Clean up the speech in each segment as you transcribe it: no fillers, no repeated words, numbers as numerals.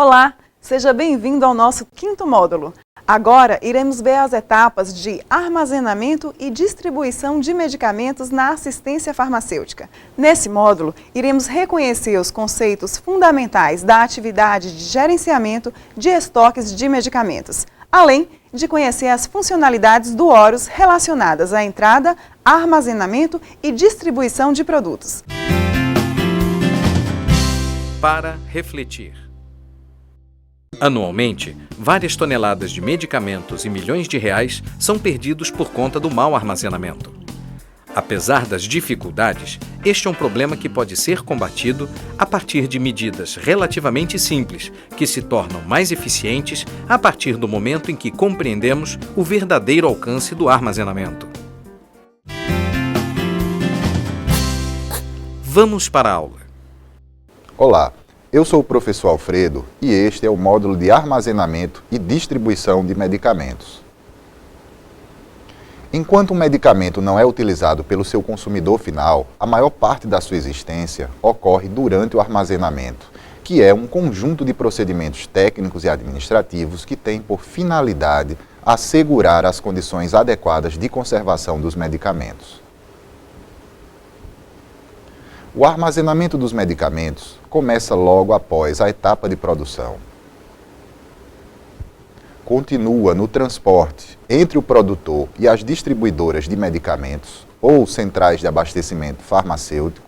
Olá, seja bem-vindo ao nosso 5º módulo. Agora iremos ver as etapas de armazenamento e distribuição de medicamentos na assistência farmacêutica. Nesse módulo, iremos reconhecer os conceitos fundamentais da atividade de gerenciamento de estoques de medicamentos, além de conhecer as funcionalidades do Horus relacionadas à entrada, armazenamento e distribuição de produtos. Para refletir. Anualmente, várias toneladas de medicamentos e milhões de reais são perdidos por conta do mau armazenamento. Apesar das dificuldades, este é um problema que pode ser combatido a partir de medidas relativamente simples, que se tornam mais eficientes a partir do momento em que compreendemos o verdadeiro alcance do armazenamento. Vamos para a aula. Olá, eu sou o professor Alfredo e este é o módulo de armazenamento e distribuição de medicamentos. Enquanto um medicamento não é utilizado pelo seu consumidor final, a maior parte da sua existência ocorre durante o armazenamento, que é um conjunto de procedimentos técnicos e administrativos que tem por finalidade assegurar as condições adequadas de conservação dos medicamentos. O armazenamento dos medicamentos começa logo após a etapa de produção. Continua no transporte entre o produtor e as distribuidoras de medicamentos ou centrais de abastecimento farmacêutico.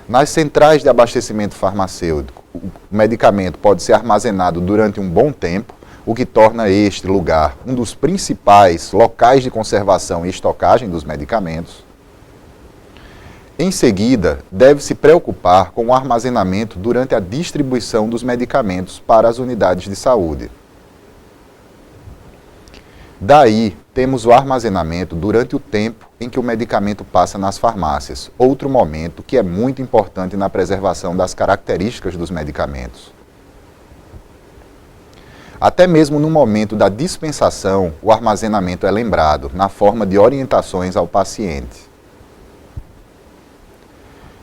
Nas centrais de abastecimento farmacêutico, o medicamento pode ser armazenado durante um bom tempo, o que torna este lugar um dos principais locais de conservação e estocagem dos medicamentos. Em seguida, deve-se preocupar com o armazenamento durante a distribuição dos medicamentos para as unidades de saúde. Daí, temos o armazenamento durante o tempo em que o medicamento passa nas farmácias, outro momento que é muito importante na preservação das características dos medicamentos. Até mesmo no momento da dispensação, o armazenamento é lembrado, na forma de orientações ao paciente.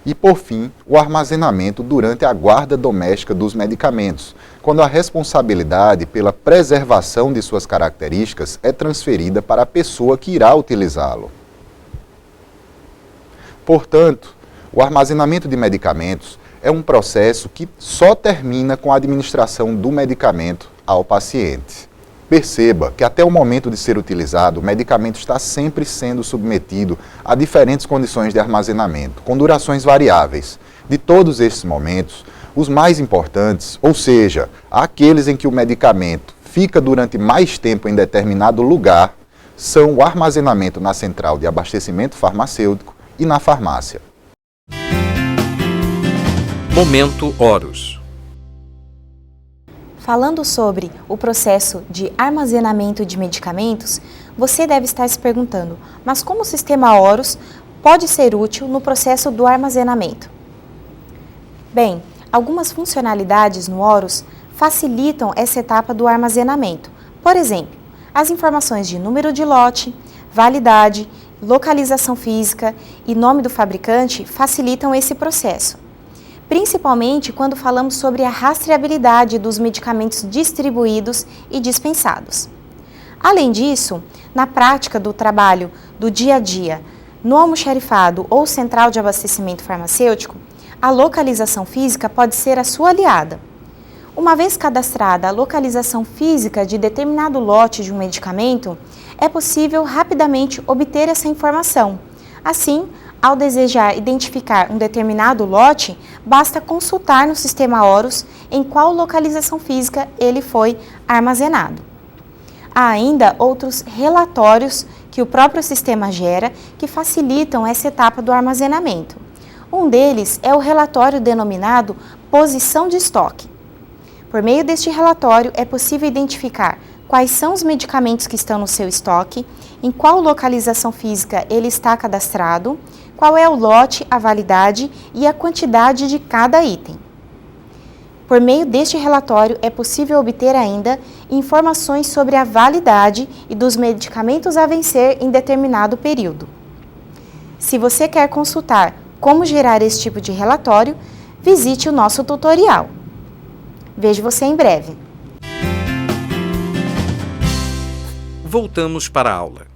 E, por fim, o armazenamento durante a guarda doméstica dos medicamentos, quando a responsabilidade pela preservação de suas características é transferida para a pessoa que irá utilizá-lo. Portanto, o armazenamento de medicamentos é um processo que só termina com a administração do medicamento ao paciente. Perceba que até o momento de ser utilizado, o medicamento está sempre sendo submetido a diferentes condições de armazenamento, com durações variáveis. De todos estes momentos, os mais importantes, ou seja, aqueles em que o medicamento fica durante mais tempo em determinado lugar, são o armazenamento na central de abastecimento farmacêutico e na farmácia. Momento Horus. Falando sobre o processo de armazenamento de medicamentos, você deve estar se perguntando, mas como o sistema Horus pode ser útil no processo do armazenamento? Bem, algumas funcionalidades no Horus facilitam essa etapa do armazenamento. Por exemplo, as informações de número de lote, validade, localização física e nome do fabricante facilitam esse processo. Principalmente quando falamos sobre a rastreabilidade dos medicamentos distribuídos e dispensados. Além disso, na prática do trabalho do dia a dia, no almoxarifado ou central de abastecimento farmacêutico, a localização física pode ser a sua aliada. Uma vez cadastrada a localização física de determinado lote de um medicamento, é possível rapidamente obter essa informação. Assim, ao desejar identificar um determinado lote, basta consultar no sistema Horus em qual localização física ele foi armazenado. Há ainda outros relatórios que o próprio sistema gera que facilitam essa etapa do armazenamento. Um deles é o relatório denominado Posição de Estoque. Por meio deste relatório, é possível identificar quais são os medicamentos que estão no seu estoque, em qual localização física ele está cadastrado, qual é o lote, a validade e a quantidade de cada item. Por meio deste relatório, é possível obter ainda informações sobre a validade e dos medicamentos a vencer em determinado período. Se você quer consultar como gerar esse tipo de relatório, visite o nosso tutorial. Vejo você em breve. Voltamos para a aula.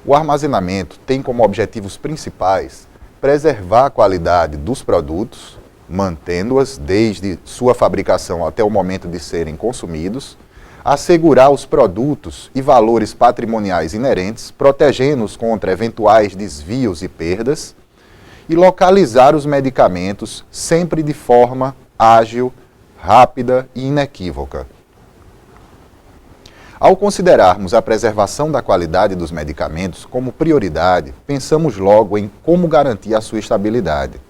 O armazenamento tem como objetivos principais preservar a qualidade dos produtos, mantendo-as desde sua fabricação até o momento de serem consumidos, assegurar os produtos e valores patrimoniais inerentes, protegendo-os contra eventuais desvios e perdas, e localizar os medicamentos sempre de forma ágil, rápida e inequívoca. Ao considerarmos a preservação da qualidade dos medicamentos como prioridade, pensamos logo em como garantir a sua estabilidade.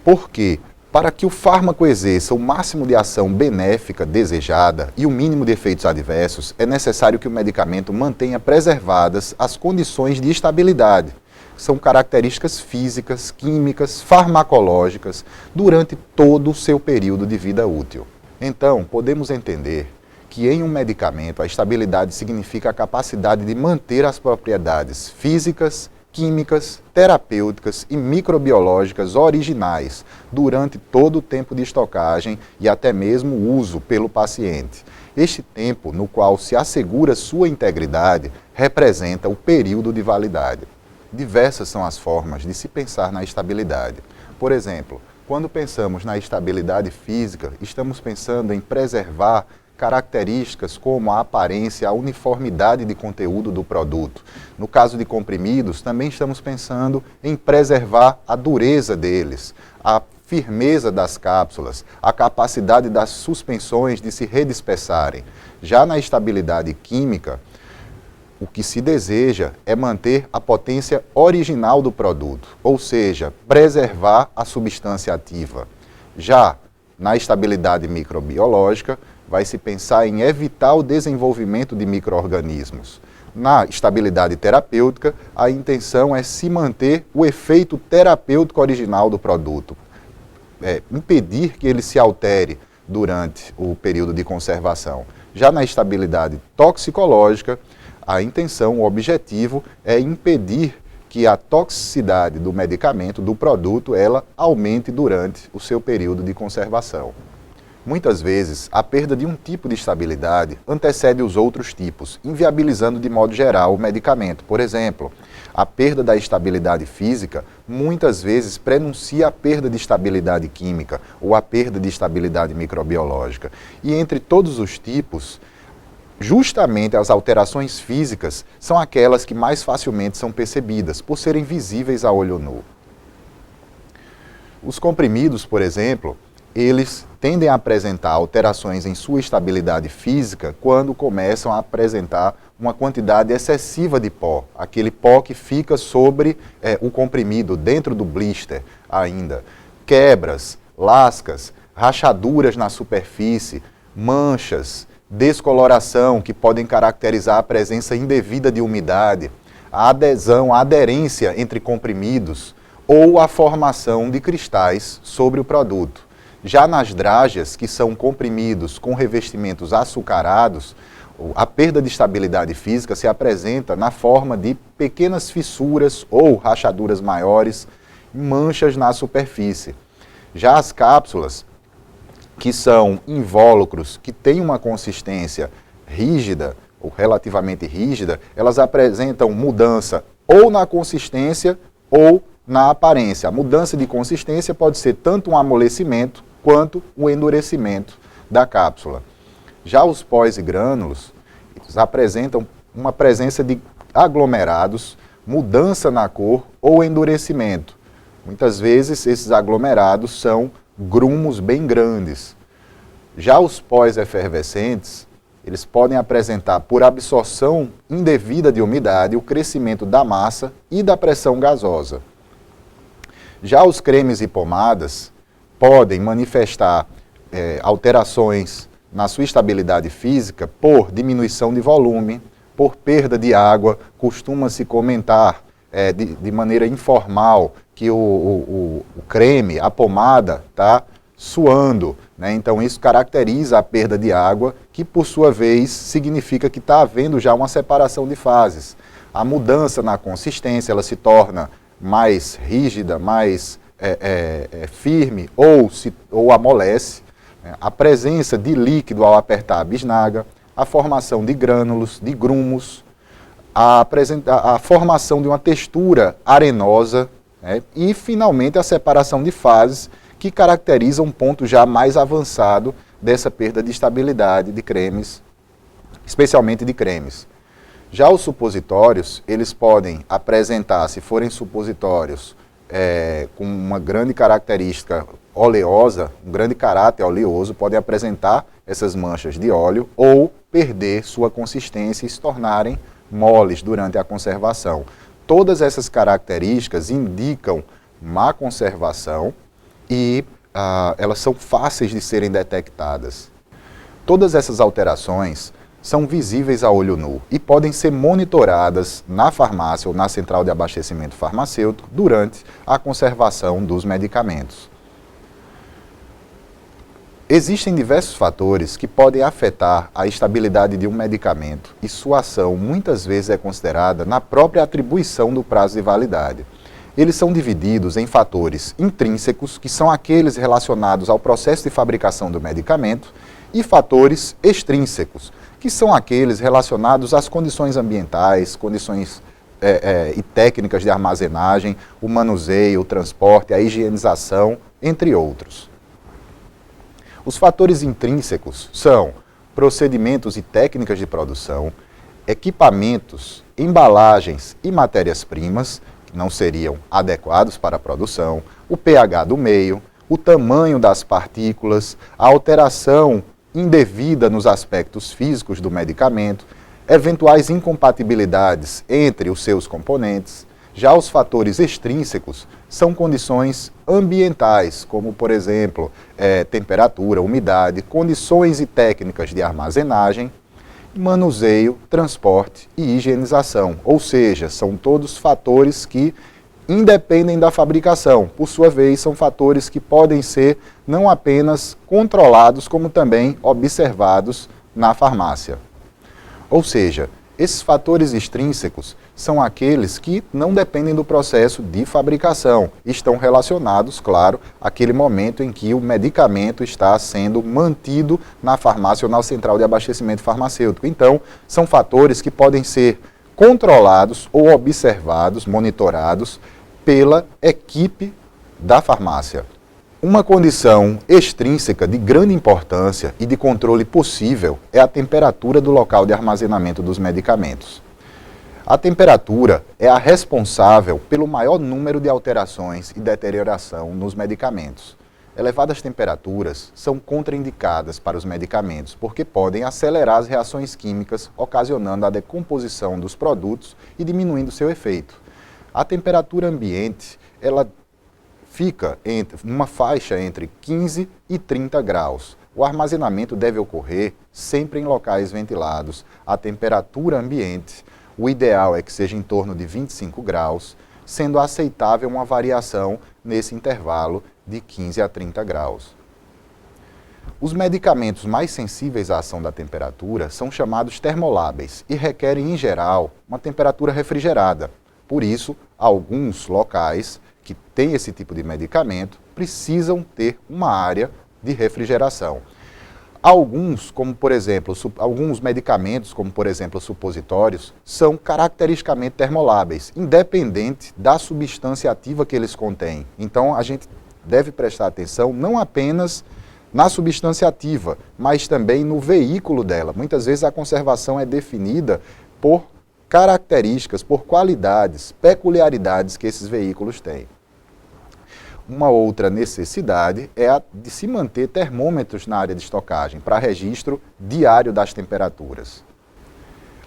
Porque, para que o fármaco exerça o máximo de ação benéfica desejada e o mínimo de efeitos adversos, é necessário que o medicamento mantenha preservadas as condições de estabilidade, que são características físicas, químicas, farmacológicas, durante todo o seu período de vida útil. Então, podemos entender que em um medicamento a estabilidade significa a capacidade de manter as propriedades físicas, químicas, terapêuticas e microbiológicas originais durante todo o tempo de estocagem e até mesmo uso pelo paciente. Este tempo no qual se assegura sua integridade representa o período de validade. Diversas são as formas de se pensar na estabilidade. Por exemplo, quando pensamos na estabilidade física, estamos pensando em preservar características como a aparência, a uniformidade de conteúdo do produto. No caso de comprimidos, também estamos pensando em preservar a dureza deles, a firmeza das cápsulas, a capacidade das suspensões de se redispersarem. Já na estabilidade química, o que se deseja é manter a potência original do produto, ou seja, preservar a substância ativa. Já na estabilidade microbiológica, vai se pensar em evitar o desenvolvimento de micro-organismos. Na estabilidade terapêutica, a intenção é se manter o efeito terapêutico original do produto, impedir que ele se altere durante o período de conservação. Já na estabilidade toxicológica, a intenção, o objetivo é impedir que a toxicidade do medicamento, do produto, ela aumente durante o seu período de conservação. Muitas vezes, a perda de um tipo de estabilidade antecede os outros tipos, inviabilizando de modo geral o medicamento. Por exemplo, a perda da estabilidade física muitas vezes prenuncia a perda de estabilidade química ou a perda de estabilidade microbiológica. E entre todos os tipos, justamente as alterações físicas são aquelas que mais facilmente são percebidas, por serem visíveis a olho nu. Os comprimidos, por exemplo, eles tendem a apresentar alterações em sua estabilidade física quando começam a apresentar uma quantidade excessiva de pó, aquele pó que fica sobre o comprimido, dentro do blister ainda. Quebras, lascas, rachaduras na superfície, manchas, descoloração que podem caracterizar a presença indevida de umidade, a adesão, a aderência entre comprimidos ou a formação de cristais sobre o produto. Já nas drágeas, que são comprimidos com revestimentos açucarados, a perda de estabilidade física se apresenta na forma de pequenas fissuras ou rachaduras maiores, manchas na superfície. Já as cápsulas, que são invólucros, que têm uma consistência rígida ou relativamente rígida, elas apresentam mudança ou na consistência ou na aparência. A mudança de consistência pode ser tanto um amolecimento quanto o endurecimento da cápsula. Já os pós e grânulos apresentam uma presença de aglomerados, mudança na cor ou endurecimento. Muitas vezes esses aglomerados são grumos bem grandes. Já os pós-efervescentes, eles podem apresentar, por absorção indevida de umidade, o crescimento da massa e da pressão gasosa. Já os cremes e pomadas podem manifestar alterações na sua estabilidade física por diminuição de volume, por perda de água. Costuma-se comentar de maneira informal que o creme, a pomada, está suando, né? Então isso caracteriza a perda de água, que por sua vez significa que está havendo já uma separação de fases. A mudança na consistência, ela se torna mais rígida, mais firme ou amolece. A presença de líquido ao apertar a bisnaga, a formação de grânulos, de grumos, a formação de uma textura arenosa, e, finalmente, a separação de fases, que caracteriza um ponto já mais avançado dessa perda de estabilidade de cremes, especialmente de cremes. Já os supositórios, eles podem apresentar, se forem supositórios com uma grande característica oleosa, um grande caráter oleoso, podem apresentar essas manchas de óleo ou perder sua consistência e se tornarem moles durante a conservação. Todas essas características indicam má conservação e elas são fáceis de serem detectadas. Todas essas alterações são visíveis a olho nu e podem ser monitoradas na farmácia ou na central de abastecimento farmacêutico durante a conservação dos medicamentos. Existem diversos fatores que podem afetar a estabilidade de um medicamento e sua ação muitas vezes é considerada na própria atribuição do prazo de validade. Eles são divididos em fatores intrínsecos, que são aqueles relacionados ao processo de fabricação do medicamento, e fatores extrínsecos, que são aqueles relacionados às condições ambientais, condições e técnicas de armazenagem, o manuseio, o transporte, a higienização, entre outros. Os fatores intrínsecos são procedimentos e técnicas de produção, equipamentos, embalagens e matérias-primas, que não seriam adequados para a produção, o pH do meio, o tamanho das partículas, a alteração indevida nos aspectos físicos do medicamento, eventuais incompatibilidades entre os seus componentes. Já os fatores extrínsecos são condições ambientais, como, por exemplo, temperatura, umidade, condições e técnicas de armazenagem, manuseio, transporte e higienização. Ou seja, são todos fatores que independem da fabricação. Por sua vez, são fatores que podem ser não apenas controlados, como também observados na farmácia. Ou seja, esses fatores extrínsecos são aqueles que não dependem do processo de fabricação. Estão relacionados, claro, àquele momento em que o medicamento está sendo mantido na farmácia ou na central de abastecimento farmacêutico. Então, são fatores que podem ser controlados ou observados, monitorados pela equipe da farmácia. Uma condição extrínseca de grande importância e de controle possível é a temperatura do local de armazenamento dos medicamentos. A temperatura é a responsável pelo maior número de alterações e deterioração nos medicamentos. Elevadas temperaturas são contraindicadas para os medicamentos, porque podem acelerar as reações químicas, ocasionando a decomposição dos produtos e diminuindo seu efeito. A temperatura ambiente, ela fica entre uma faixa entre 15 e 30 graus. O armazenamento deve ocorrer sempre em locais ventilados. A temperatura ambiente, o ideal é que seja em torno de 25 graus, sendo aceitável uma variação nesse intervalo de 15 a 30 graus. Os medicamentos mais sensíveis à ação da temperatura são chamados termolábeis e requerem, em geral, uma temperatura refrigerada. Por isso, alguns locais que têm esse tipo de medicamento precisam ter uma área de refrigeração. Alguns, como por exemplo, alguns medicamentos, como por exemplo supositórios, são caracteristicamente termoláveis, independente da substância ativa que eles contêm. Então, a gente deve prestar atenção não apenas na substância ativa, mas também no veículo dela. Muitas vezes a conservação é definida por características, por qualidades, peculiaridades que esses veículos têm. Uma outra necessidade é a de se manter termômetros na área de estocagem para registro diário das temperaturas.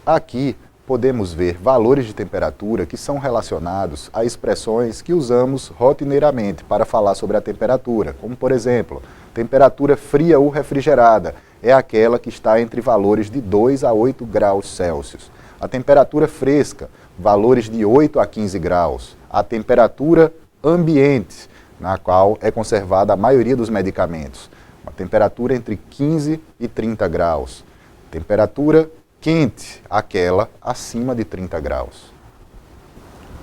Aqui podemos ver valores de temperatura que são relacionados a expressões que usamos rotineiramente para falar sobre a temperatura, como por exemplo, temperatura fria ou refrigerada é aquela que está entre valores de 2 a 8 graus Celsius. A temperatura fresca, valores de 8 a 15 graus. A temperatura ambiente, na qual é conservada a maioria dos medicamentos. Uma temperatura entre 15 e 30 graus. Temperatura quente, aquela acima de 30 graus.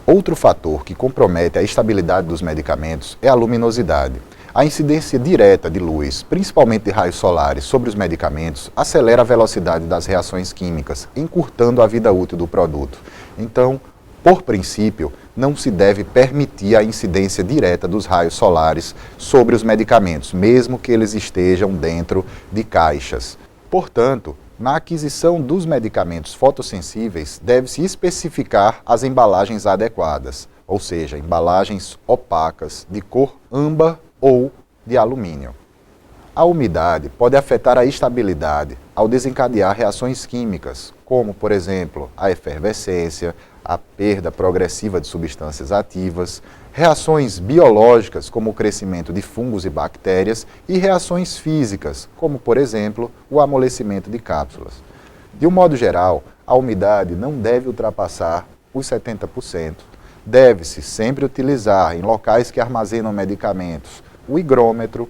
Outro fator que compromete a estabilidade dos medicamentos é a luminosidade. A incidência direta de luz, principalmente de raios solares, sobre os medicamentos, acelera a velocidade das reações químicas, encurtando a vida útil do produto. Então, por princípio, não se deve permitir a incidência direta dos raios solares sobre os medicamentos, mesmo que eles estejam dentro de caixas. Portanto, na aquisição dos medicamentos fotossensíveis, deve-se especificar as embalagens adequadas, ou seja, embalagens opacas, de cor âmbar ou de alumínio. A umidade pode afetar a estabilidade ao desencadear reações químicas, como, por exemplo, a efervescência, a perda progressiva de substâncias ativas, reações biológicas, como o crescimento de fungos e bactérias, e reações físicas, como, por exemplo, o amolecimento de cápsulas. De um modo geral, a umidade não deve ultrapassar os 70%. Deve-se sempre utilizar, em locais que armazenam medicamentos, o higrômetro,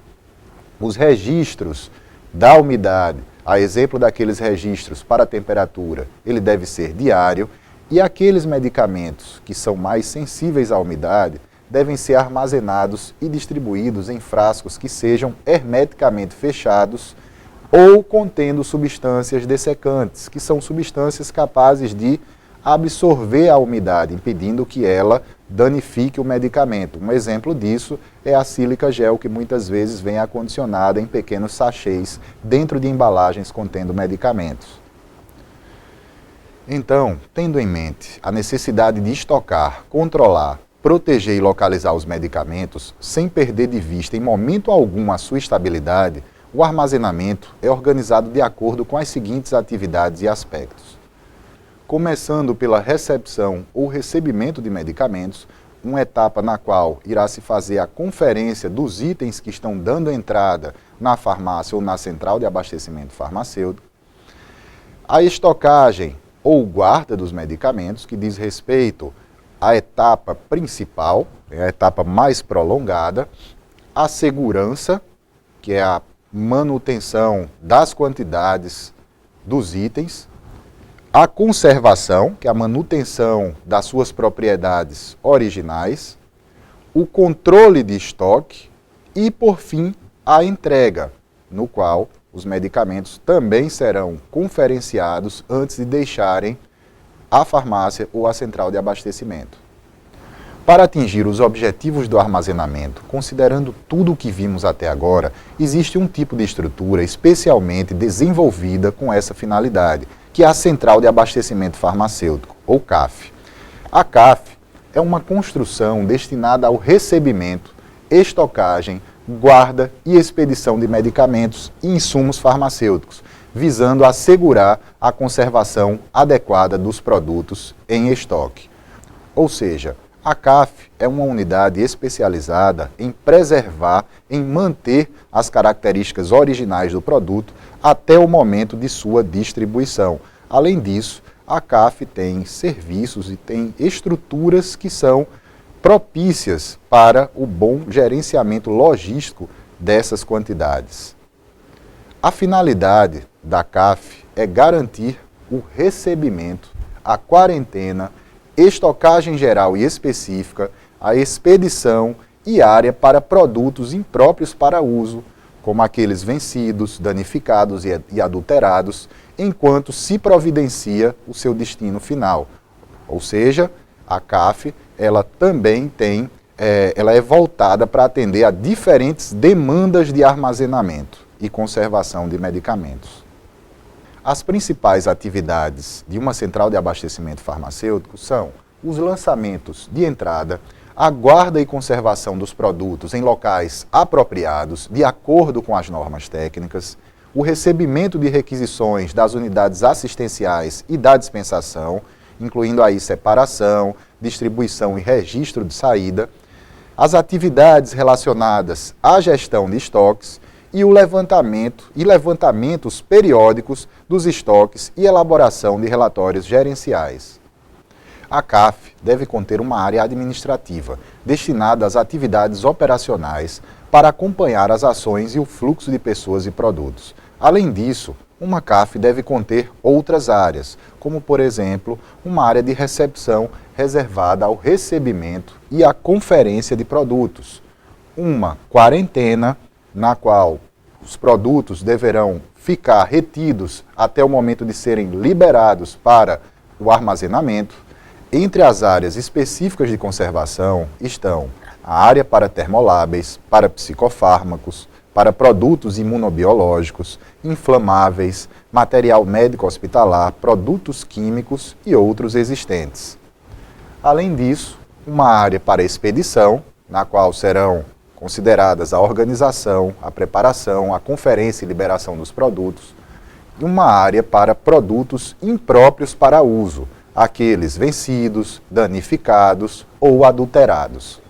os registros da umidade, a exemplo daqueles registros para a temperatura, ele deve ser diário, e aqueles medicamentos que são mais sensíveis à umidade devem ser armazenados e distribuídos em frascos que sejam hermeticamente fechados ou contendo substâncias dessecantes, que são substâncias capazes de absorver a umidade, impedindo que ela danifique o medicamento. Um exemplo disso é a sílica gel, que muitas vezes vem acondicionada em pequenos sachês dentro de embalagens contendo medicamentos. Então, tendo em mente a necessidade de estocar, controlar, proteger e localizar os medicamentos, sem perder de vista em momento algum a sua estabilidade, o armazenamento é organizado de acordo com as seguintes atividades e aspectos. Começando pela recepção ou recebimento de medicamentos, uma etapa na qual irá se fazer a conferência dos itens que estão dando entrada na farmácia ou na central de abastecimento farmacêutico. A estocagem ou guarda dos medicamentos, que diz respeito à etapa principal, é a etapa mais prolongada. A segurança, que é a manutenção das quantidades dos itens. A conservação, que é a manutenção das suas propriedades originais. O controle de estoque e, por fim, a entrega, no qual os medicamentos também serão conferenciados antes de deixarem a farmácia ou a central de abastecimento. Para atingir os objetivos do armazenamento, considerando tudo o que vimos até agora, existe um tipo de estrutura especialmente desenvolvida com essa finalidade, que é a Central de Abastecimento Farmacêutico, ou CAF. A CAF é uma construção destinada ao recebimento, estocagem, guarda e expedição de medicamentos e insumos farmacêuticos, visando assegurar a conservação adequada dos produtos em estoque. Ou seja, a CAF é uma unidade especializada em preservar, em manter as características originais do produto até o momento de sua distribuição. Além disso, a CAF tem serviços e tem estruturas que são propícias para o bom gerenciamento logístico dessas quantidades. A finalidade da CAF é garantir o recebimento, a quarentena, estocagem geral e específica, a expedição e área para produtos impróprios para uso, como aqueles vencidos, danificados e adulterados, enquanto se providencia o seu destino final. Ou seja, a CAF ela também ela é voltada para atender a diferentes demandas de armazenamento e conservação de medicamentos. As principais atividades de uma central de abastecimento farmacêutico são os lançamentos de entrada, a guarda e conservação dos produtos em locais apropriados, de acordo com as normas técnicas, o recebimento de requisições das unidades assistenciais e da dispensação, incluindo aí separação, distribuição e registro de saída, as atividades relacionadas à gestão de estoques e o levantamento e levantamentos periódicos dos estoques e elaboração de relatórios gerenciais. A CAF deve conter uma área administrativa destinada às atividades operacionais para acompanhar as ações e o fluxo de pessoas e produtos. Além disso, uma CAF deve conter outras áreas, como, por exemplo, uma área de recepção reservada ao recebimento e à conferência de produtos, uma quarentena, na qual os produtos deverão ficar retidos até o momento de serem liberados para o armazenamento. Entre as áreas específicas de conservação estão a área para termolábeis, para psicofármacos, para produtos imunobiológicos, inflamáveis, material médico hospitalar, produtos químicos e outros existentes. Além disso, uma área para expedição, na qual serão consideradas a organização, a preparação, a conferência e liberação dos produtos, e uma área para produtos impróprios para uso, aqueles vencidos, danificados ou adulterados.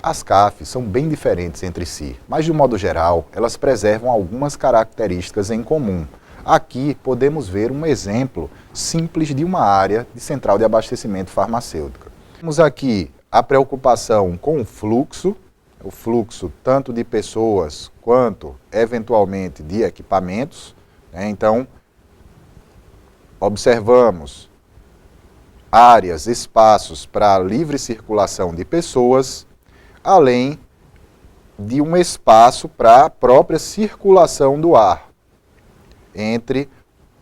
As CAFs são bem diferentes entre si, mas de um modo geral, elas preservam algumas características em comum. Aqui podemos ver um exemplo simples de uma área de central de abastecimento farmacêutico. Temos aqui a preocupação com o fluxo tanto de pessoas quanto, eventualmente, de equipamentos. Então, observamos áreas, espaços para livre circulação de pessoas, além de um espaço para a própria circulação do ar entre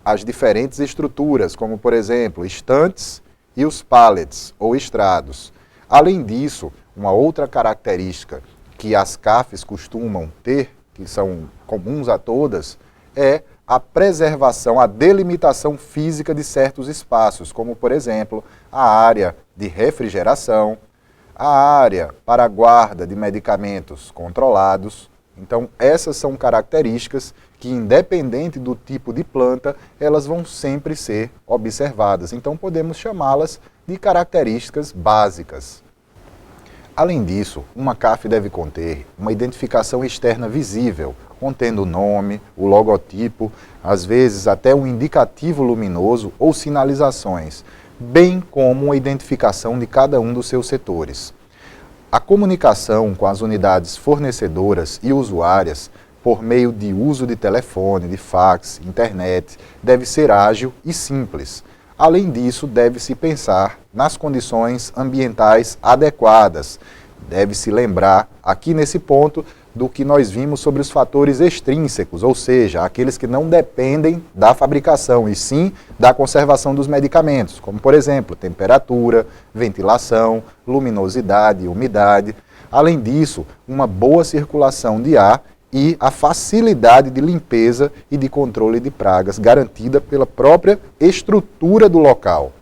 as diferentes estruturas, como, por exemplo, estantes e os pallets ou estrados. Além disso, uma outra característica que as CAFs costumam ter, que são comuns a todas, é a preservação, a delimitação física de certos espaços, como, por exemplo, a área de refrigeração, a área para a guarda de medicamentos controlados. Então, essas são características que, independente do tipo de planta, elas vão sempre ser observadas. Então, podemos chamá-las de características básicas. Além disso, uma CAF deve conter uma identificação externa visível, contendo o nome, o logotipo, às vezes até um indicativo luminoso ou sinalizações, bem como uma identificação de cada um dos seus setores. A comunicação com as unidades fornecedoras e usuárias, por meio de uso de telefone, de fax, internet, deve ser ágil e simples. Além disso, deve-se pensar nas condições ambientais adequadas. Deve-se lembrar, aqui nesse ponto, do que nós vimos sobre os fatores extrínsecos, ou seja, aqueles que não dependem da fabricação, e sim da conservação dos medicamentos, como, por exemplo, temperatura, ventilação, luminosidade, umidade. Além disso, uma boa circulação de ar e a facilidade de limpeza e de controle de pragas garantida pela própria estrutura do local.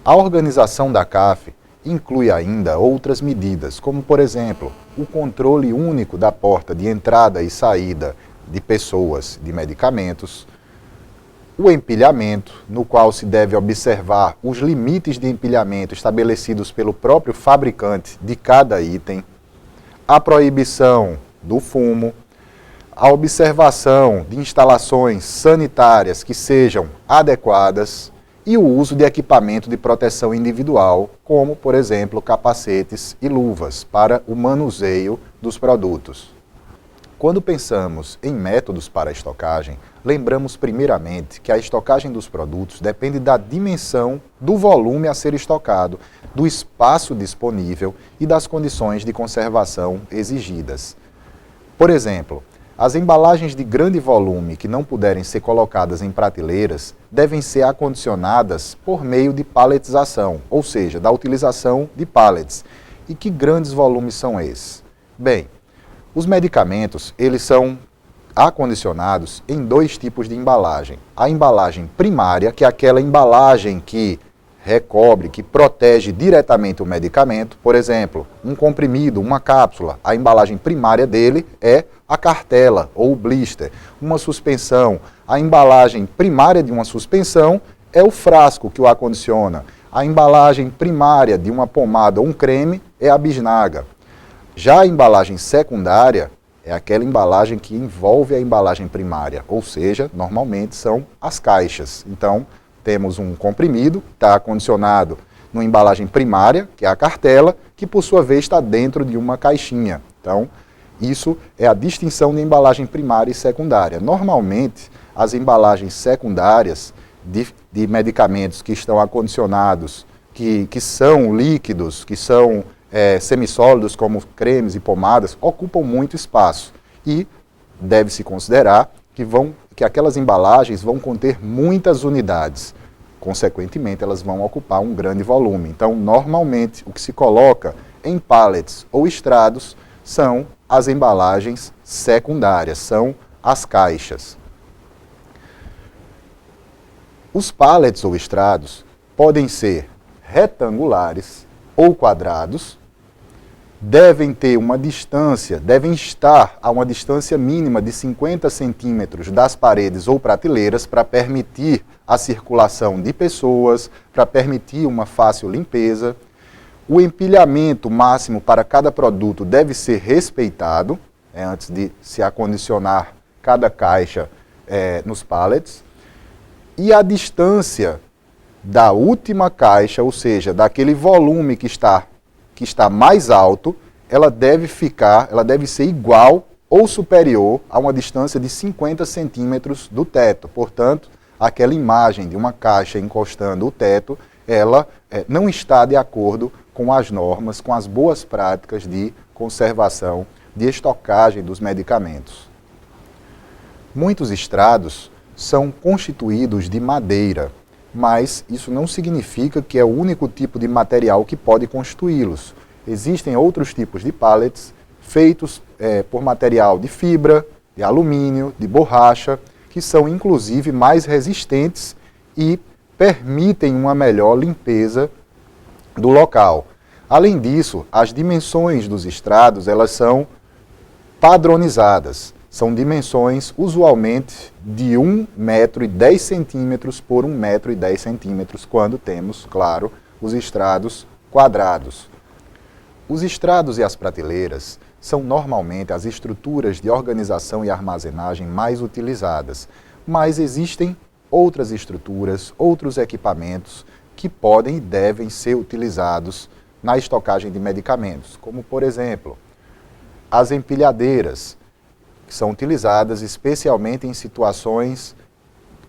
A organização da CAF inclui ainda outras medidas, como, por exemplo, o controle único da porta de entrada e saída de pessoas de medicamentos, o empilhamento, no qual se deve observar os limites de empilhamento estabelecidos pelo próprio fabricante de cada item, a proibição do fumo, a observação de instalações sanitárias que sejam adequadas e o uso de equipamento de proteção individual, como, por exemplo, capacetes e luvas para o manuseio dos produtos. Quando pensamos em métodos para a estocagem, lembramos primeiramente que a estocagem dos produtos depende da dimensão do volume a ser estocado, do espaço disponível e das condições de conservação exigidas. Por exemplo, as embalagens de grande volume que não puderem ser colocadas em prateleiras devem ser acondicionadas por meio de paletização, ou seja, da utilização de pallets. E que grandes volumes são esses? Bem, os medicamentos, eles são acondicionados em dois tipos de embalagem. A embalagem primária, que é aquela embalagem que recobre, que protege diretamente o medicamento. Por exemplo, um comprimido, uma cápsula, a embalagem primária dele é a cartela ou o blister. Uma suspensão, a embalagem primária de uma suspensão é o frasco que o acondiciona. A embalagem primária de uma pomada ou um creme é a bisnaga. Já a embalagem secundária é aquela embalagem que envolve a embalagem primária, ou seja, normalmente são as caixas. Então, temos um comprimido, está acondicionado numa embalagem primária, que é a cartela, que por sua vez está dentro de uma caixinha. Então, isso é a distinção de embalagem primária e secundária. Normalmente, as embalagens secundárias de medicamentos que estão acondicionados, que são líquidos, que são semissólidos, como cremes e pomadas, ocupam muito espaço. E deve-se considerar que aquelas embalagens vão conter muitas unidades. Consequentemente, elas vão ocupar um grande volume. Então, normalmente, o que se coloca em pallets ou estrados são as embalagens secundárias, são as caixas. Os pallets ou estrados podem ser retangulares ou quadrados, devem estar a uma distância mínima de 50 centímetros das paredes ou prateleiras para permitir a circulação de pessoas, para permitir uma fácil limpeza. O empilhamento máximo para cada produto deve ser respeitado, antes de se acondicionar cada caixa nos pallets. E a distância da última caixa, ou seja, daquele volume que está mais alto, ela deve ser igual ou superior a uma distância de 50 centímetros do teto. Portanto, aquela imagem de uma caixa encostando o teto, ela não está de acordo com as normas, com as boas práticas de conservação, de estocagem dos medicamentos. Muitos estrados são constituídos de madeira, mas isso não significa que é o único tipo de material que pode constituí-los. Existem outros tipos de pallets feitos por material de fibra, de alumínio, de borracha, que são inclusive mais resistentes e permitem uma melhor limpeza do local. Além disso, as dimensões dos estrados, elas são padronizadas. São dimensões usualmente de 1,10 m por 1,10 m, quando temos, claro, os estrados quadrados. Os estrados e as prateleiras são normalmente as estruturas de organização e armazenagem mais utilizadas, mas existem outras estruturas, outros equipamentos que podem e devem ser utilizados na estocagem de medicamentos, como, por exemplo, as empilhadeiras, que são utilizadas especialmente em situações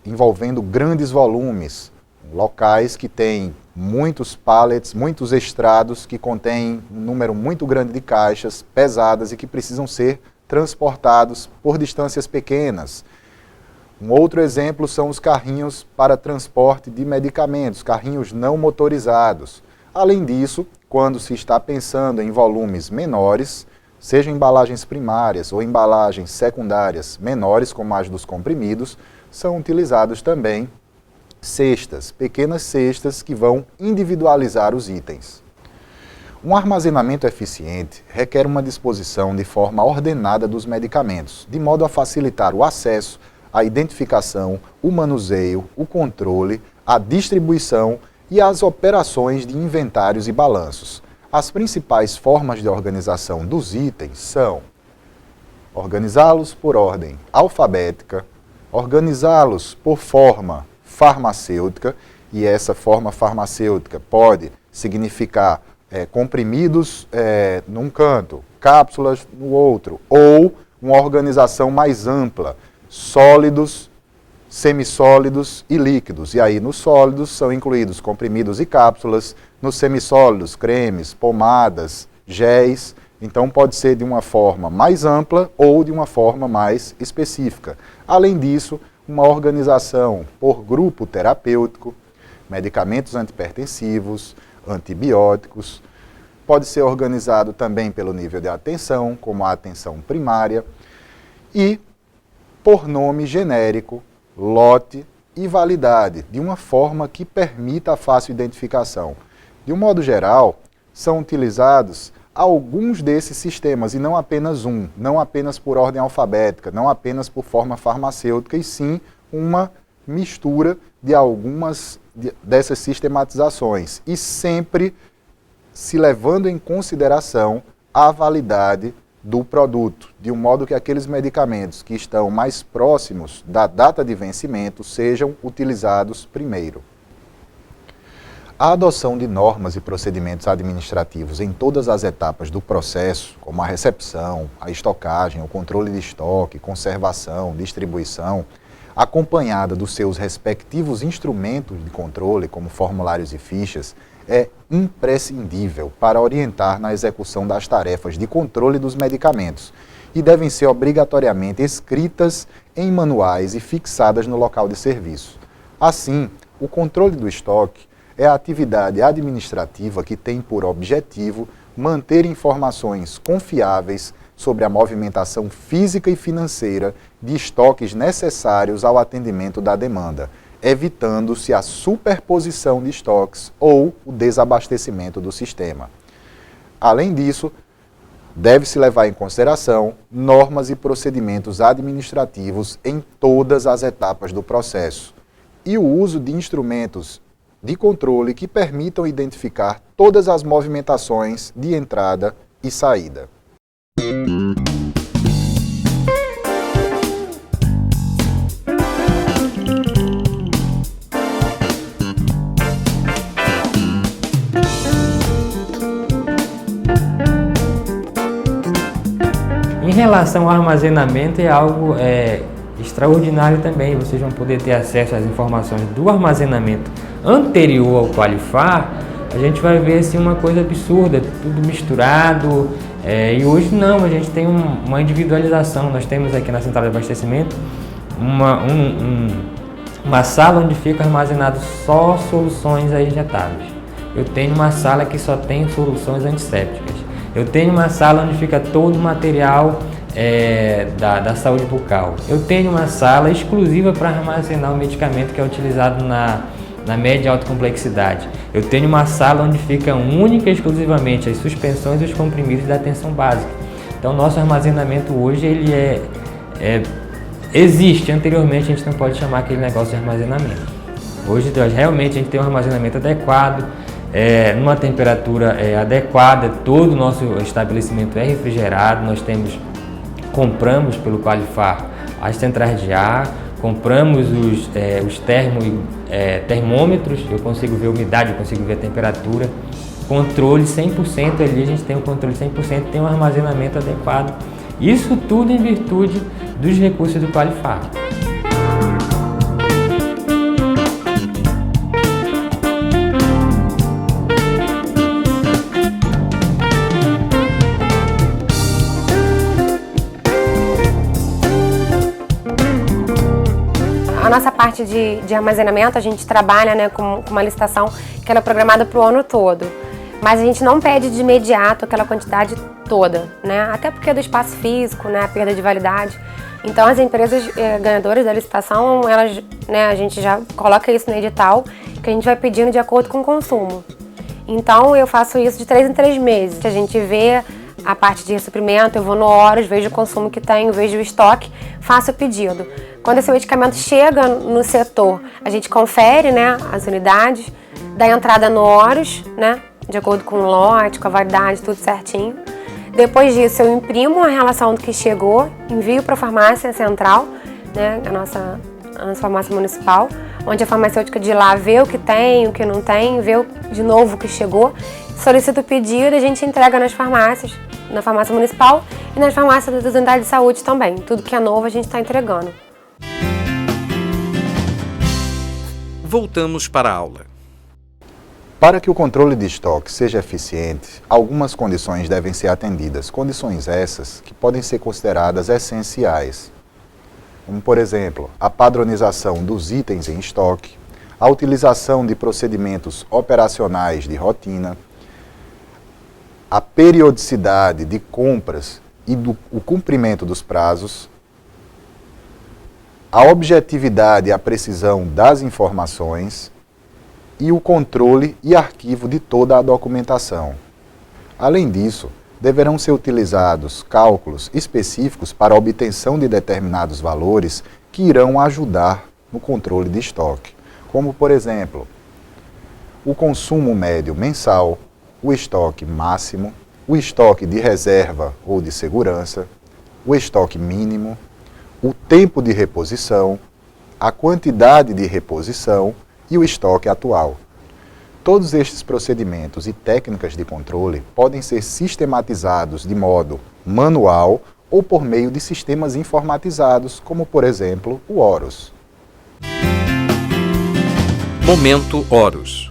envolvendo grandes volumes, locais que têm muitos pallets, muitos estrados que contêm um número muito grande de caixas pesadas e que precisam ser transportados por distâncias pequenas. Um outro exemplo são os carrinhos para transporte de medicamentos, carrinhos não motorizados. Além disso, quando se está pensando em volumes menores, sejam embalagens primárias ou embalagens secundárias menores, como as dos comprimidos, são utilizados também cestas, pequenas cestas que vão individualizar os itens. Um armazenamento eficiente requer uma disposição de forma ordenada dos medicamentos, de modo a facilitar o acesso, a identificação, o manuseio, o controle, a distribuição e as operações de inventários e balanços. As principais formas de organização dos itens são organizá-los por ordem alfabética, organizá-los por forma farmacêutica, e essa forma farmacêutica pode significar comprimidos num canto, cápsulas no outro, ou uma organização mais ampla, sólidos, semissólidos e líquidos. E aí nos sólidos são incluídos comprimidos e cápsulas, nos semissólidos, cremes, pomadas, géis. Então pode ser de uma forma mais ampla ou de uma forma mais específica. Além disso, uma organização por grupo terapêutico, medicamentos antipertensivos, antibióticos. Pode ser organizado também pelo nível de atenção, como a atenção primária, e por nome genérico, lote e validade, de uma forma que permita a fácil identificação. De um modo geral, são utilizados alguns desses sistemas, e não apenas um, não apenas por ordem alfabética, não apenas por forma farmacêutica, e sim uma mistura de algumas dessas sistematizações, e sempre se levando em consideração a validade do produto, de um modo que aqueles medicamentos que estão mais próximos da data de vencimento sejam utilizados primeiro. A adoção de normas e procedimentos administrativos em todas as etapas do processo, como a recepção, a estocagem, o controle de estoque, conservação, distribuição, acompanhada dos seus respectivos instrumentos de controle, como formulários e fichas, é imprescindível para orientar na execução das tarefas de controle dos medicamentos e devem ser obrigatoriamente escritas em manuais e fixadas no local de serviço. Assim, o controle do estoque é a atividade administrativa que tem por objetivo manter informações confiáveis sobre a movimentação física e financeira de estoques necessários ao atendimento da demanda, evitando-se a superposição de estoques ou o desabastecimento do sistema. Além disso, deve-se levar em consideração normas e procedimentos administrativos em todas as etapas do processo e o uso de instrumentos de controle que permitam identificar todas as movimentações de entrada e saída. Em relação ao armazenamento, é algo extraordinário também. Vocês vão poder ter acesso às informações do armazenamento anterior ao Qualifar. A gente vai ver assim, uma coisa absurda, tudo misturado. E hoje não, a gente tem uma individualização. Nós temos aqui na central de abastecimento uma sala onde fica armazenado só soluções aí injetáveis. Eu tenho uma sala que só tem soluções antissépticas. Eu tenho uma sala onde fica todo o material da saúde bucal. Eu tenho uma sala exclusiva para armazenar o medicamento que é utilizado na média e alta complexidade. Eu tenho uma sala onde ficam única e exclusivamente as suspensões e os comprimidos da atenção básica. Então, nosso armazenamento hoje ele existe. Anteriormente, a gente não pode chamar aquele negócio de armazenamento. Hoje, realmente, a gente tem um armazenamento adequado, numa temperatura adequada. Todo o nosso estabelecimento é refrigerado. Nós compramos pelo Qualifar as centrais de ar, compramos os termômetros, eu consigo ver a umidade, eu consigo ver a temperatura, controle 100% ali, a gente tem um controle 100%, tem um armazenamento adequado. Isso tudo em virtude dos recursos do Qualifar. A nossa parte de armazenamento, a gente trabalha, né, com uma licitação que ela é programada para o ano todo. Mas a gente não pede de imediato aquela quantidade toda, né? Até porque é do espaço físico, né, a perda de validade. Então as empresas ganhadoras da licitação, elas, né, a gente já coloca isso no edital, que a gente vai pedindo de acordo com o consumo. Então eu faço isso de 3 em 3 meses. A gente vê a parte de suprimento, eu vou no Horus, vejo o consumo que tenho, vejo o estoque, faço o pedido. Quando esse medicamento chega no setor, a gente confere, né, as unidades, dá entrada no Horus, né, de acordo com o lote, com a validade, tudo certinho. Depois disso, eu imprimo a relação do que chegou, envio para a farmácia central, né, a nossa farmácia municipal, onde a farmacêutica de lá vê o que tem, o que não tem, vê de novo o que chegou, solicita o pedido e a gente entrega nas farmácias, na farmácia municipal e nas farmácias das unidades de saúde também. Tudo que é novo a gente está entregando. Voltamos para a aula. Para que o controle de estoque seja eficiente, algumas condições devem ser atendidas. Condições essas que podem ser consideradas essenciais. Como, por exemplo, a padronização dos itens em estoque, a utilização de procedimentos operacionais de rotina, a periodicidade de compras e o cumprimento dos prazos, a objetividade e a precisão das informações e o controle e arquivo de toda a documentação. Além disso, deverão ser utilizados cálculos específicos para a obtenção de determinados valores que irão ajudar no controle de estoque, como, por exemplo, o consumo médio mensal, o estoque máximo, o estoque de reserva ou de segurança, o estoque mínimo, o tempo de reposição, a quantidade de reposição e o estoque atual. Todos estes procedimentos e técnicas de controle podem ser sistematizados de modo manual ou por meio de sistemas informatizados, como, por exemplo, o Horus. Momento Horus.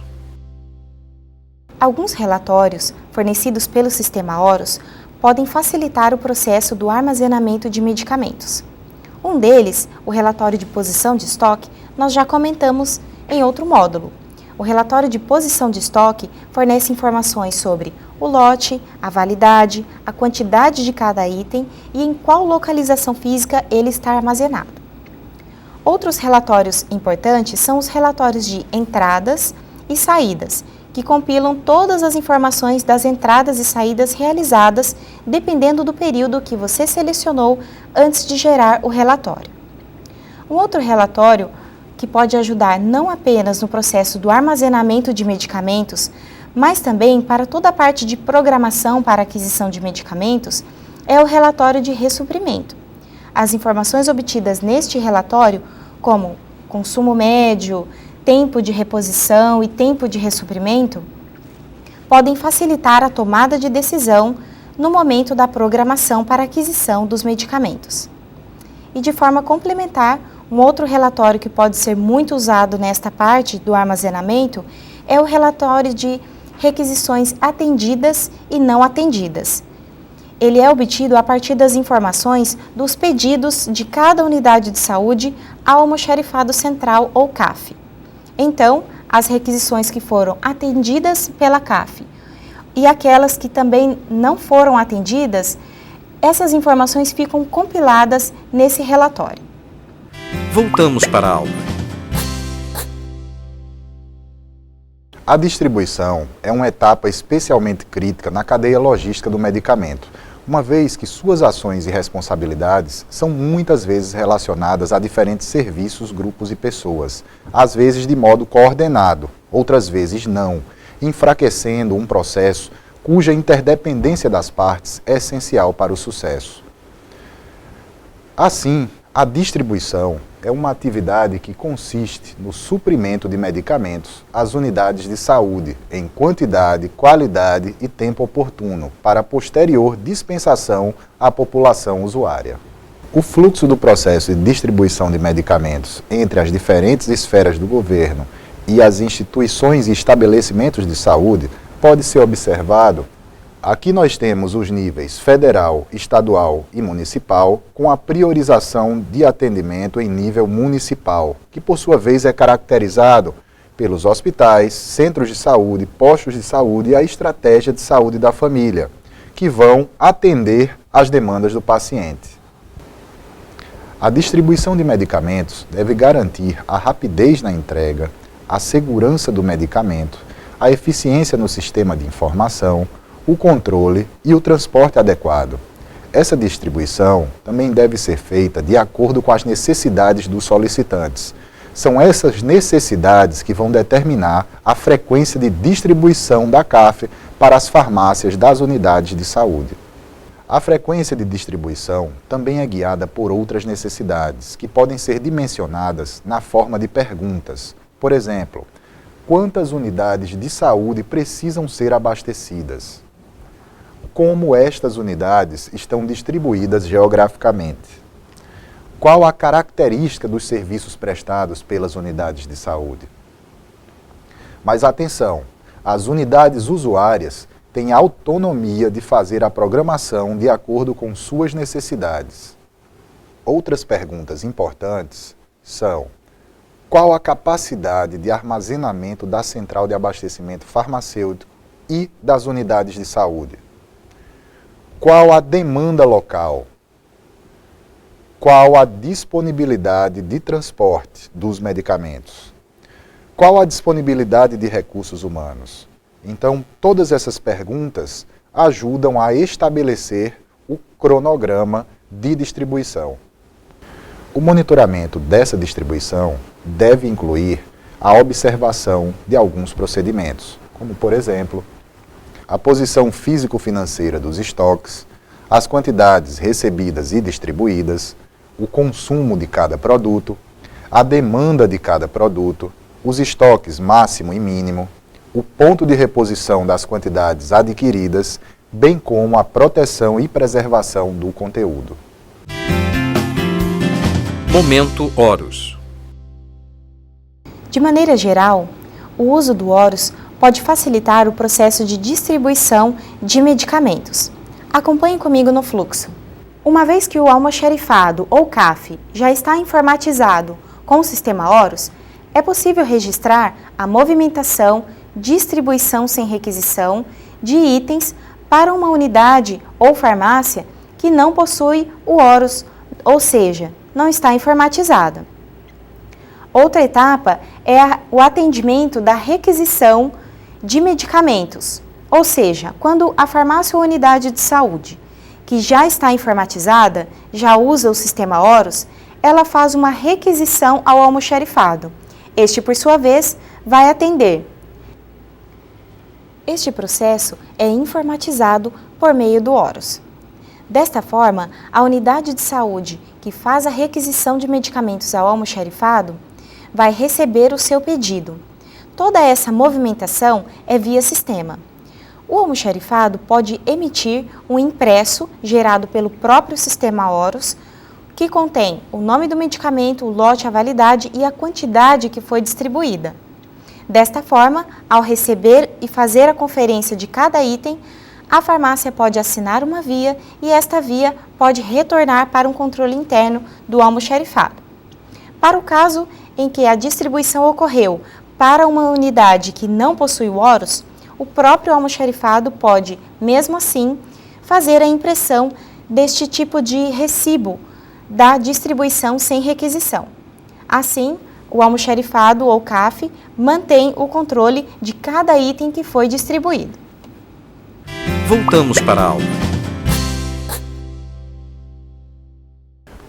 Alguns relatórios fornecidos pelo Sistema Horus podem facilitar o processo do armazenamento de medicamentos. Um deles, o relatório de posição de estoque, nós já comentamos em outro módulo. O relatório de posição de estoque fornece informações sobre o lote, a validade, a quantidade de cada item e em qual localização física ele está armazenado. Outros relatórios importantes são os relatórios de entradas e saídas, que compilam todas as informações das entradas e saídas realizadas, dependendo do período que você selecionou antes de gerar o relatório. Um outro relatório que pode ajudar não apenas no processo do armazenamento de medicamentos, mas também para toda a parte de programação para aquisição de medicamentos, é o relatório de ressuprimento. As informações obtidas neste relatório, como consumo médio, tempo de reposição e tempo de ressuprimento, podem facilitar a tomada de decisão no momento da programação para aquisição dos medicamentos. E de forma complementar, um outro relatório que pode ser muito usado nesta parte do armazenamento é o relatório de requisições atendidas e não atendidas. Ele é obtido a partir das informações dos pedidos de cada unidade de saúde ao Almoxarifado Central ou CAF. Então, as requisições que foram atendidas pela CAF e aquelas que também não foram atendidas, essas informações ficam compiladas nesse relatório. Voltamos para a aula. A distribuição é uma etapa especialmente crítica na cadeia logística do medicamento, uma vez que suas ações e responsabilidades são muitas vezes relacionadas a diferentes serviços, grupos e pessoas, às vezes de modo coordenado, outras vezes não, enfraquecendo um processo cuja interdependência das partes é essencial para o sucesso. Assim, a distribuição é uma atividade que consiste no suprimento de medicamentos às unidades de saúde em quantidade, qualidade e tempo oportuno para posterior dispensação à população usuária. O fluxo do processo de distribuição de medicamentos entre as diferentes esferas do governo e as instituições e estabelecimentos de saúde pode ser observado. Aqui nós temos os níveis federal, estadual e municipal, com a priorização de atendimento em nível municipal, que por sua vez é caracterizado pelos hospitais, centros de saúde, postos de saúde e a estratégia de saúde da família, que vão atender às demandas do paciente. A distribuição de medicamentos deve garantir a rapidez na entrega, a segurança do medicamento, a eficiência no sistema de informação, o controle e o transporte adequado. Essa distribuição também deve ser feita de acordo com as necessidades dos solicitantes. São essas necessidades que vão determinar a frequência de distribuição da CAF para as farmácias das unidades de saúde. A frequência de distribuição também é guiada por outras necessidades, que podem ser dimensionadas na forma de perguntas. Por exemplo, quantas unidades de saúde precisam ser abastecidas? Como estas unidades estão distribuídas geograficamente? Qual a característica dos serviços prestados pelas unidades de saúde? Mas atenção, as unidades usuárias têm autonomia de fazer a programação de acordo com suas necessidades. Outras perguntas importantes são: qual a capacidade de armazenamento da central de abastecimento farmacêutico e das unidades de saúde? Qual a demanda local? Qual a disponibilidade de transporte dos medicamentos? Qual a disponibilidade de recursos humanos? Então, todas essas perguntas ajudam a estabelecer o cronograma de distribuição. O monitoramento dessa distribuição deve incluir a observação de alguns procedimentos, como, por exemplo, a posição físico-financeira dos estoques, as quantidades recebidas e distribuídas, o consumo de cada produto, a demanda de cada produto, os estoques máximo e mínimo, o ponto de reposição das quantidades adquiridas, bem como a proteção e preservação do conteúdo. Momento Horus. De maneira geral, o uso do Horus pode facilitar o processo de distribuição de medicamentos. Acompanhe comigo no fluxo. Uma vez que o almoxarifado ou CAF já está informatizado com o sistema Horus, é possível registrar a movimentação, distribuição sem requisição de itens para uma unidade ou farmácia que não possui o Horus, ou seja, não está informatizada. Outra etapa é o atendimento da requisição de medicamentos, ou seja, quando a farmácia ou unidade de saúde, que já está informatizada, já usa o sistema Horus, ela faz uma requisição ao almoxarifado. Este, por sua vez, vai atender. Este processo é informatizado por meio do Horus. Desta forma, a unidade de saúde que faz a requisição de medicamentos ao almoxarifado vai receber o seu pedido. Toda essa movimentação é via sistema. O almoxarifado pode emitir um impresso gerado pelo próprio sistema Horus, que contém o nome do medicamento, o lote, a validade e a quantidade que foi distribuída. Desta forma, ao receber e fazer a conferência de cada item, a farmácia pode assinar uma via e esta via pode retornar para um controle interno do almoxarifado. Para o caso em que a distribuição ocorreu para uma unidade que não possui o Horus, o próprio almoxarifado pode, mesmo assim, fazer a impressão deste tipo de recibo da distribuição sem requisição. Assim, o almoxarifado ou CAF mantém o controle de cada item que foi distribuído. Voltamos para a aula.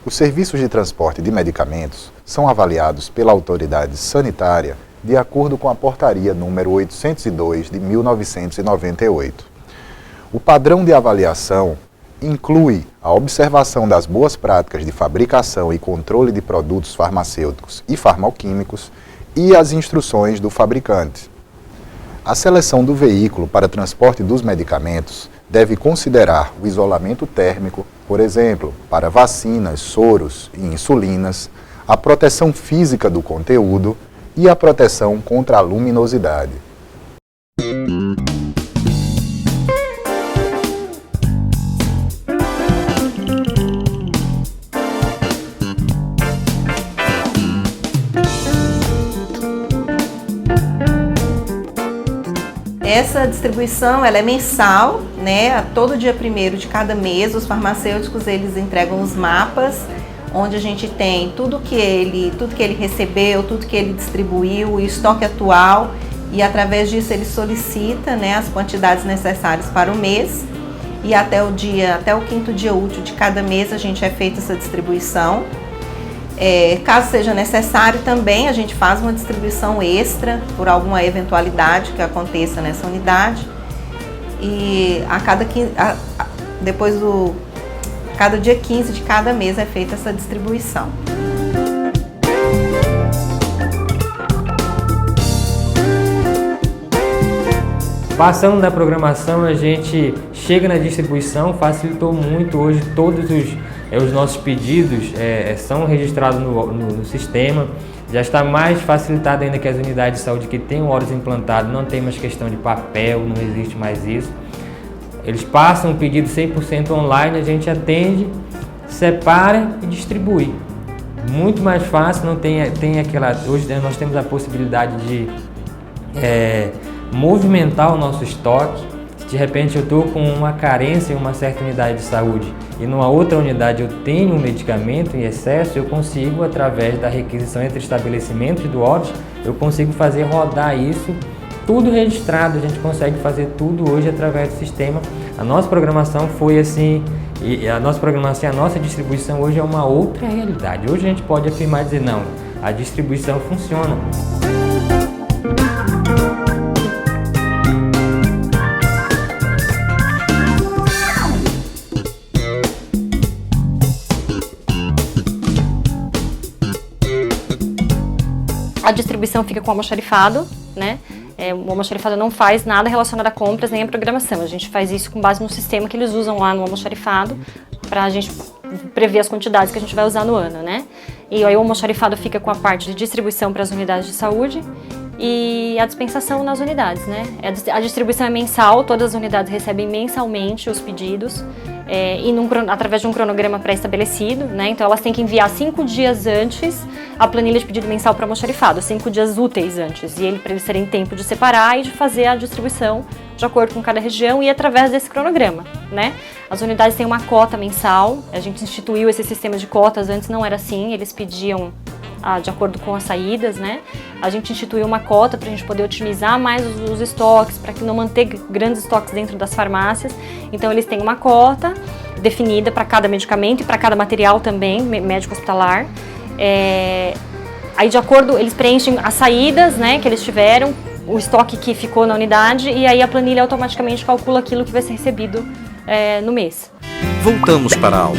Os serviços de transporte de medicamentos são avaliados pela autoridade sanitária de acordo com a portaria número 802 de 1998. O padrão de avaliação inclui a observação das boas práticas de fabricação e controle de produtos farmacêuticos e farmacêuticos e as instruções do fabricante. A seleção do veículo para transporte dos medicamentos deve considerar o isolamento térmico, por exemplo, para vacinas, soros e insulinas, a proteção física do conteúdo e a proteção contra a luminosidade. Essa distribuição ela é mensal, né? A todo dia 1º de cada mês, os farmacêuticos eles entregam os mapas, onde a gente tem tudo que ele recebeu, tudo que ele distribuiu, o estoque atual, e através disso ele solicita, né, as quantidades necessárias para o mês, e até o 5º dia útil de cada mês a gente é feita essa distribuição. Caso seja necessário também, a gente faz uma distribuição extra por alguma eventualidade que aconteça nessa unidade. E cada dia 15 de cada mês é feita essa distribuição. Passando da programação, a gente chega na distribuição, facilitou muito. Hoje todos os nossos pedidos são registrados no sistema. Já está mais facilitado ainda que as unidades de saúde que têm o Horus implantado, não tem mais questão de papel, não existe mais isso. Eles passam o pedido 100% online, a gente atende, separa e distribui. Muito mais fácil, não tem aquela... Hoje nós temos a possibilidade de movimentar o nosso estoque. Se de repente eu estou com uma carência em uma certa unidade de saúde e numa outra unidade eu tenho um medicamento em excesso, eu consigo, através da requisição entre estabelecimentos do Horus, eu consigo fazer rodar isso, tudo registrado. A gente consegue fazer tudo hoje através do sistema. A nossa programação foi assim, e a nossa programação, a nossa distribuição hoje é uma outra realidade. Hoje a gente pode afirmar e dizer, não, a distribuição funciona. A distribuição fica com o almoxarifado, né? O almoxarifado não faz nada relacionado a compras nem a programação. A gente faz isso com base no sistema que eles usam lá no almoxarifado para a gente prever as quantidades que a gente vai usar no ano, né? E aí o almoxarifado fica com a parte de distribuição para as unidades de saúde e a dispensação nas unidades, né? A distribuição é mensal, todas as unidades recebem mensalmente os pedidos através de um cronograma pré-estabelecido, né? Então elas têm que enviar 5 dias antes a planilha de pedido mensal para almoxarifado, 5 dias úteis antes, para eles terem tempo de separar e de fazer a distribuição de acordo com cada região e através desse cronograma, né? As unidades têm uma cota mensal, a gente instituiu esse sistema de cotas, antes não era assim, eles pediam de acordo com as saídas, né? A gente instituiu uma cota para a gente poder otimizar mais os estoques, para que não manter grandes estoques dentro das farmácias. Então eles têm uma cota definida para cada medicamento e para cada material também, médico hospitalar. Aí de acordo, eles preenchem as saídas, né, que eles tiveram, o estoque que ficou na unidade, e aí a planilha automaticamente calcula aquilo que vai ser recebido no mês. Voltamos para a aula.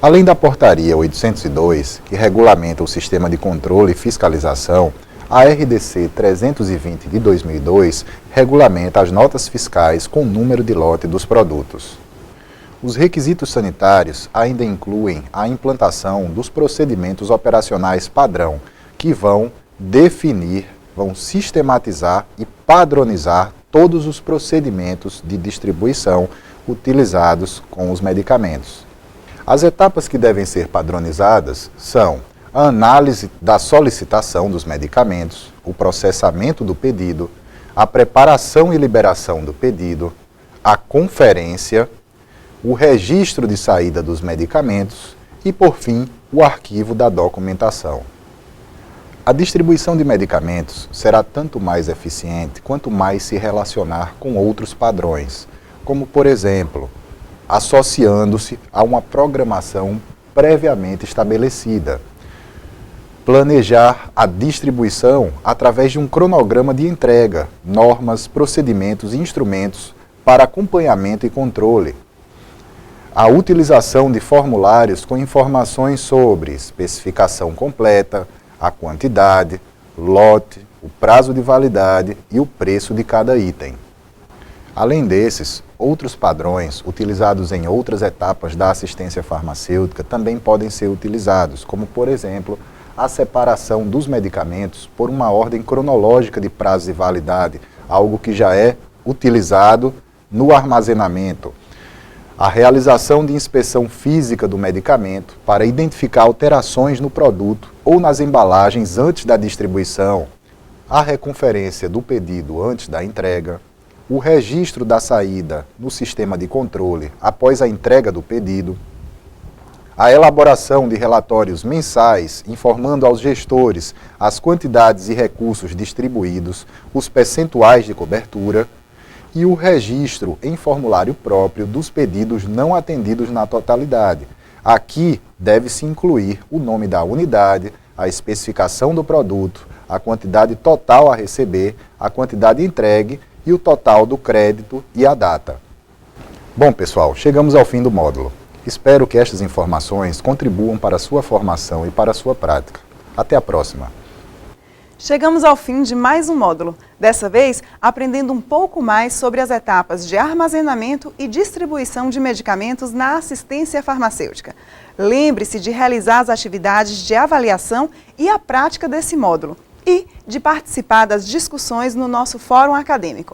Além da Portaria 802, que regulamenta o sistema de controle e fiscalização, a RDC 320 de 2002 regulamenta as notas fiscais com o número de lote dos produtos. Os requisitos sanitários ainda incluem a implantação dos procedimentos operacionais padrão, que vão definir, vão sistematizar e padronizar todos os procedimentos de distribuição utilizados com os medicamentos. As etapas que devem ser padronizadas são a análise da solicitação dos medicamentos, o processamento do pedido, a preparação e liberação do pedido, a conferência, o registro de saída dos medicamentos e, por fim, o arquivo da documentação. A distribuição de medicamentos será tanto mais eficiente quanto mais se relacionar com outros padrões, como, por exemplo, associando-se a uma programação previamente estabelecida. Planejar a distribuição através de um cronograma de entrega, normas, procedimentos e instrumentos para acompanhamento e controle. A utilização de formulários com informações sobre especificação completa, a quantidade, lote, o prazo de validade e o preço de cada item. Além desses, outros padrões utilizados em outras etapas da assistência farmacêutica também podem ser utilizados, como, por exemplo, a separação dos medicamentos por uma ordem cronológica de prazo de validade, algo que já é utilizado no armazenamento. A realização de inspeção física do medicamento para identificar alterações no produto ou nas embalagens antes da distribuição, a reconferência do pedido antes da entrega, o registro da saída no sistema de controle após a entrega do pedido, a elaboração de relatórios mensais informando aos gestores as quantidades e recursos distribuídos, os percentuais de cobertura e o registro em formulário próprio dos pedidos não atendidos na totalidade. Aqui deve-se incluir o nome da unidade, a especificação do produto, a quantidade total a receber, a quantidade entregue e o total do crédito e a data. Bom, pessoal, chegamos ao fim do módulo. Espero que estas informações contribuam para a sua formação e para a sua prática. Até a próxima! Chegamos ao fim de mais um módulo, dessa vez aprendendo um pouco mais sobre as etapas de armazenamento e distribuição de medicamentos na assistência farmacêutica. Lembre-se de realizar as atividades de avaliação e a prática desse módulo e de participar das discussões no nosso fórum acadêmico.